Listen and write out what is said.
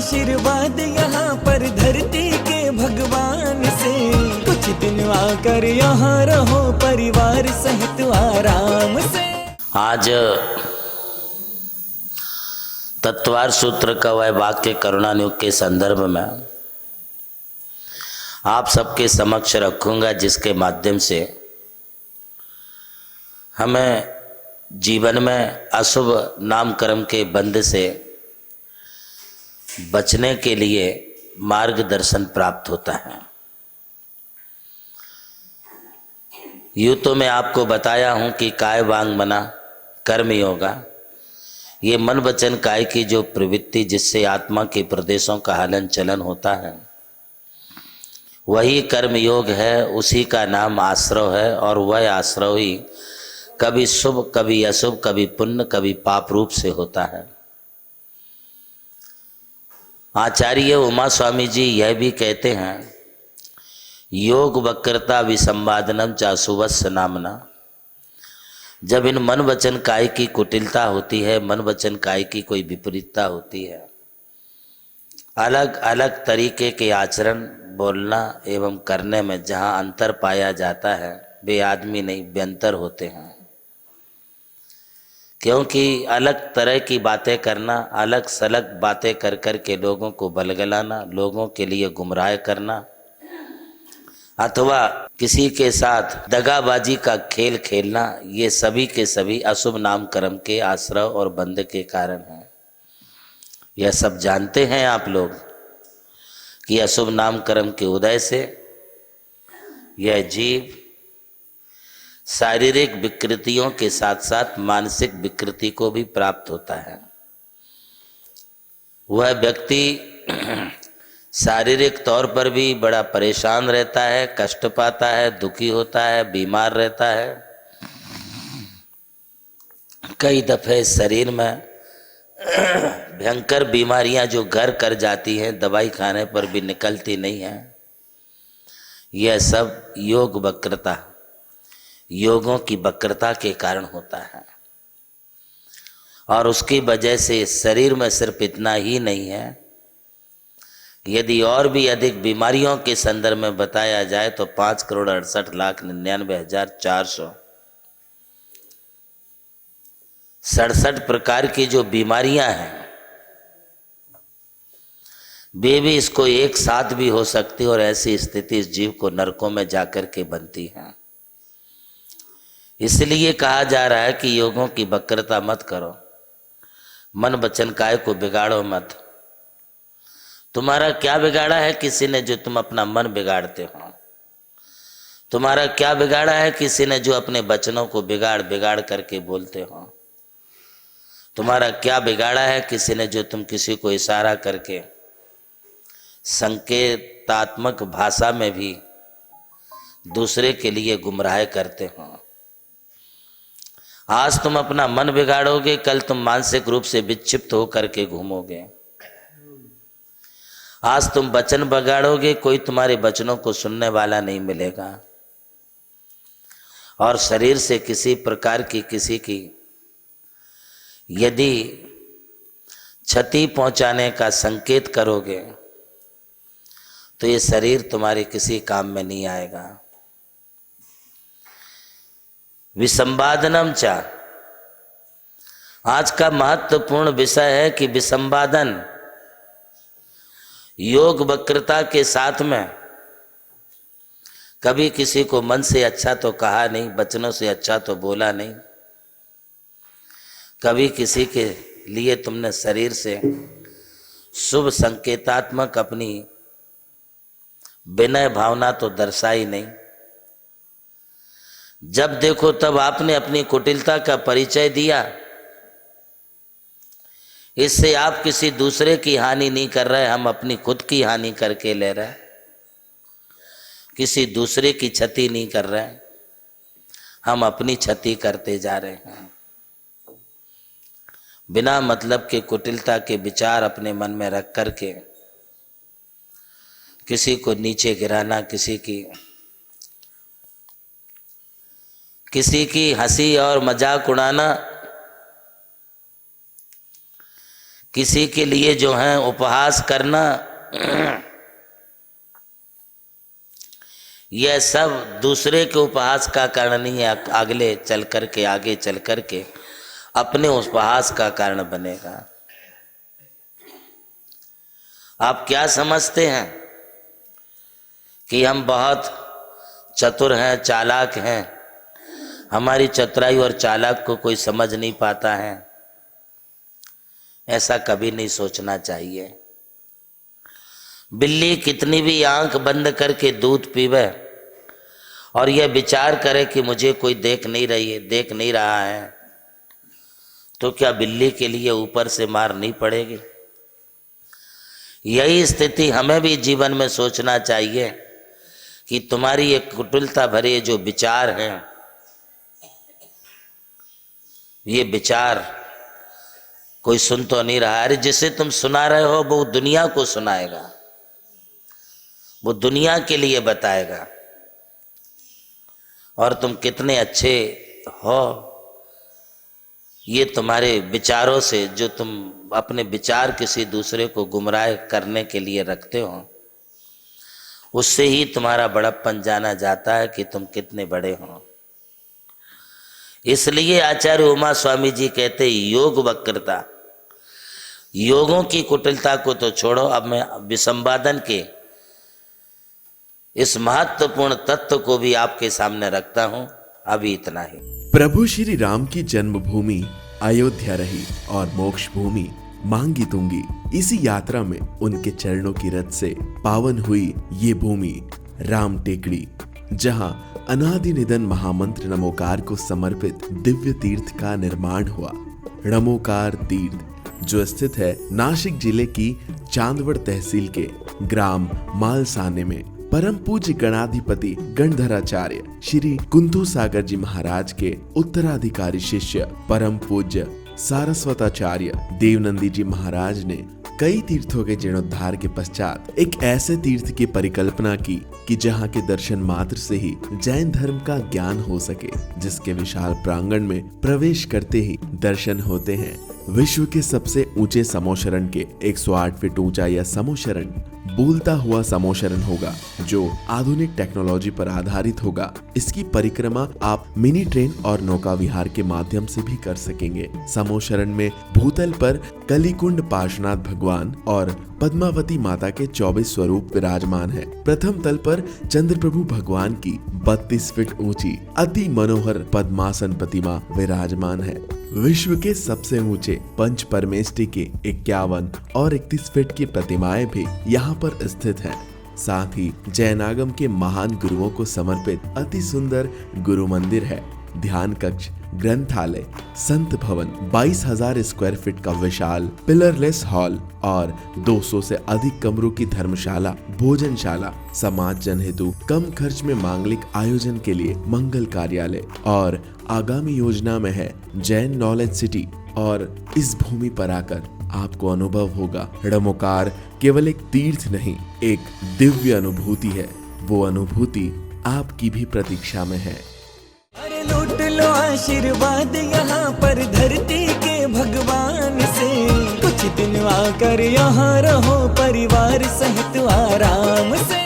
आशीर्वाद यहाँ पर धरती के भगवान से। कुछ दिन आकर यहाँ रहो परिवार सहित आराम से। आज तत्वार सूत्र का वह वाक्य करुणानियुक्त के संदर्भ में आप सबके समक्ष रखूंगा, जिसके माध्यम से हमें जीवन में अशुभ नामकर्म के बंध से बचने के लिए मार्गदर्शन प्राप्त होता है। यूँ तो मैं आपको बताया हूँ कि काय वांग मना कर्म योगा, ये मन वचन काय की जो प्रवृत्ति जिससे आत्मा के प्रदेशों का हलन चलन होता है वही कर्म योग है, उसी का नाम आश्रव है। और वह आश्रव ही कभी शुभ कभी अशुभ, कभी पुण्य कभी पाप रूप से होता है। आचार्य उमा स्वामी जी यह भी कहते हैं, योग वक्रता विसंवादनम चाशुवस्य नामना। जब इन मन वचन काय की कुटिलता होती है, मन वचन काय की कोई विपरीतता होती है, अलग अलग तरीके के आचरण बोलना एवं करने में जहाँ अंतर पाया जाता है, वे आदमी नहीं व्यंतर होते हैं। क्योंकि अलग तरह की बातें करना, अलग सलग बातें कर कर के लोगों को बलगलाना, लोगों के लिए गुमराह करना, अथवा किसी के साथ दगाबाजी का खेल खेलना, ये सभी के सभी अशुभ नामकर्म के आश्रव और बंध के कारण हैं। यह सब जानते हैं आप लोग कि अशुभ नामकर्म के उदय से यह जीव शारीरिक विकृतियों के साथ साथ मानसिक विकृति को भी प्राप्त होता है। वह व्यक्ति शारीरिक तौर पर भी बड़ा परेशान रहता है, कष्ट पाता है, दुखी होता है, बीमार रहता है। कई दफे शरीर में भयंकर बीमारियां जो घर कर जाती हैं, दवाई खाने पर भी निकलती नहीं हैं। यह सब योग वक्रता, योगों की वक्रता के कारण होता है। और उसकी वजह से शरीर में सिर्फ इतना ही नहीं है, यदि और भी अधिक बीमारियों के संदर्भ में बताया जाए तो 5,68,99,467 प्रकार की जो बीमारियां हैं वे भी इसको एक साथ भी हो सकती, और ऐसी स्थिति इस जीव को नरकों में जाकर के बनती है। इसलिए कहा जा रहा है कि योगों की वक्रता मत करो, मन वचन काय को बिगाड़ो मत। तुम्हारा क्या बिगाड़ा है किसी ने जो तुम अपना मन बिगाड़ते हो? तुम्हारा क्या बिगाड़ा है किसी ने जो अपने वचनों को बिगाड़ बिगाड़ करके बोलते हो? तुम्हारा क्या बिगाड़ा है किसी ने जो तुम किसी को इशारा करके संकेतात्मक भाषा में भी दूसरे के लिए गुमराह करते हो? आज तुम अपना मन बिगाड़ोगे, कल तुम मानसिक रूप से विक्षिप्त होकर के घूमोगे। आज तुम वचन बिगाड़ोगे, कोई तुम्हारे वचनों को सुनने वाला नहीं मिलेगा। और शरीर से किसी प्रकार की किसी की यदि क्षति पहुंचाने का संकेत करोगे तो ये शरीर तुम्हारे किसी काम में नहीं आएगा। विसंवादनम चा, आज का महत्वपूर्ण विषय है कि विसंवादन, योग वक्रता के साथ में कभी किसी को मन से अच्छा तो कहा नहीं, वचनों से अच्छा तो बोला नहीं, कभी किसी के लिए तुमने शरीर से शुभ संकेतात्मक अपनी विनय भावना तो दर्शाई नहीं। जब देखो तब आपने अपनी कुटिलता का परिचय दिया। इससे आप किसी दूसरे की हानि नहीं कर रहे, हम अपनी खुद की हानि करके ले रहे। किसी दूसरे की क्षति नहीं कर रहे, हम अपनी क्षति करते जा रहे हैं। बिना मतलब के कुटिलता के विचार अपने मन में रख करके किसी को नीचे गिराना, किसी की हंसी और मजाक उड़ाना, किसी के लिए जो है उपहास करना, यह सब दूसरे के उपहास का कारण नहीं है, आगे चल कर के अपने उपहास का कारण बनेगा। आप क्या समझते हैं कि हम बहुत चतुर हैं, चालाक हैं, हमारी चतुराई और चालाक को कोई समझ नहीं पाता है? ऐसा कभी नहीं सोचना चाहिए। बिल्ली कितनी भी आंख बंद करके दूध पीवे और यह विचार करे कि मुझे कोई देख नहीं रहा है, तो क्या बिल्ली के लिए ऊपर से मार नहीं पड़ेगी? यही स्थिति हमें भी जीवन में सोचना चाहिए कि तुम्हारी ये कुटिलता भरे जो विचार हैं, ये विचार कोई सुन तो नहीं रहा। अरे जिसे तुम सुना रहे हो वो दुनिया को सुनाएगा, वो दुनिया के लिए बताएगा। और तुम कितने अच्छे हो, ये तुम्हारे विचारों से, जो तुम अपने विचार किसी दूसरे को गुमराह करने के लिए रखते हो, उससे ही तुम्हारा बड़प्पन जाना जाता है कि तुम कितने बड़े हो। इसलिए आचार्य उमा स्वामी जी कहते योग वक्रता, योगों की कुटिलता को तो छोड़ो, अब मैं विसंवादन के इस महत्वपूर्ण तत्व को भी आपके सामने रखता हूं। अभी इतना ही। प्रभु श्री राम की जन्मभूमि अयोध्या रही और मोक्ष भूमि मांगी तुंगी। इसी यात्रा में उनके चरणों की रथ से पावन हुई ये भूमि राम टेकड़ी, जहां अनादि निधन महामंत्र नमोकार को समर्पित दिव्य तीर्थ का निर्माण हुआ। नमोकार तीर्थ जो स्थित है नासिक जिले की चांदवड़ तहसील के ग्राम मालसाने में, परम पूज्य गणाधिपति गणधराचार्य श्री कुंथू सागर जी महाराज के उत्तराधिकारी शिष्य परम पूज्य सारस्वताचार्य देवनंदी जी महाराज ने कई तीर्थों के जीर्णोद्धार के पश्चात एक ऐसे तीर्थ की परिकल्पना की कि जहां के दर्शन मात्र से ही जैन धर्म का ज्ञान हो सके, जिसके विशाल प्रांगण में प्रवेश करते ही दर्शन होते हैं विश्व के सबसे ऊंचे समोशरण के 108 फीट ऊंचा यह समोशरण बोलता हुआ समोशरण होगा, जो आधुनिक टेक्नोलॉजी पर आधारित होगा। इसकी परिक्रमा आप मिनी ट्रेन और नौका विहार के माध्यम से भी कर सकेंगे। समोशरण में भूतल पर कलिकुंड पार्श्वनाथ भगवान और पद्मावती माता के 24 स्वरूप विराजमान है। प्रथम तल पर चंद्र प्रभु भगवान की 32 फीट ऊंची अति मनोहर पद्मासन प्रतिमा विराजमान है। विश्व के सबसे ऊंचे पंच परमेष्टि के 51 और 31 फीट की प्रतिमाएं भी यहाँ पर स्थित हैं। साथ ही जैनागम के महान गुरुओं को समर्पित अति सुंदर गुरु मंदिर है। ध्यान कक्ष, ग्रंथालय, संत भवन, 22,000 स्क्वायर फीट का विशाल पिलरलेस हॉल और 200 से अधिक कमरों की धर्मशाला, भोजनशाला, समाज जन हेतु कम खर्च में मांगलिक आयोजन के लिए मंगल कार्यालय और आगामी योजना में है जैन नॉलेज सिटी। और इस भूमि पर आकर आपको अनुभव होगा नमोकार केवल एक तीर्थ नहीं, एक दिव्य अनुभूति है। वो अनुभूति आपकी भी प्रतीक्षा में है। अरे लूट लो आशीर्वाद यहाँ पर धरती के भगवान से, कुछ दिन आकर यहाँ रहो परिवार सहित आराम से।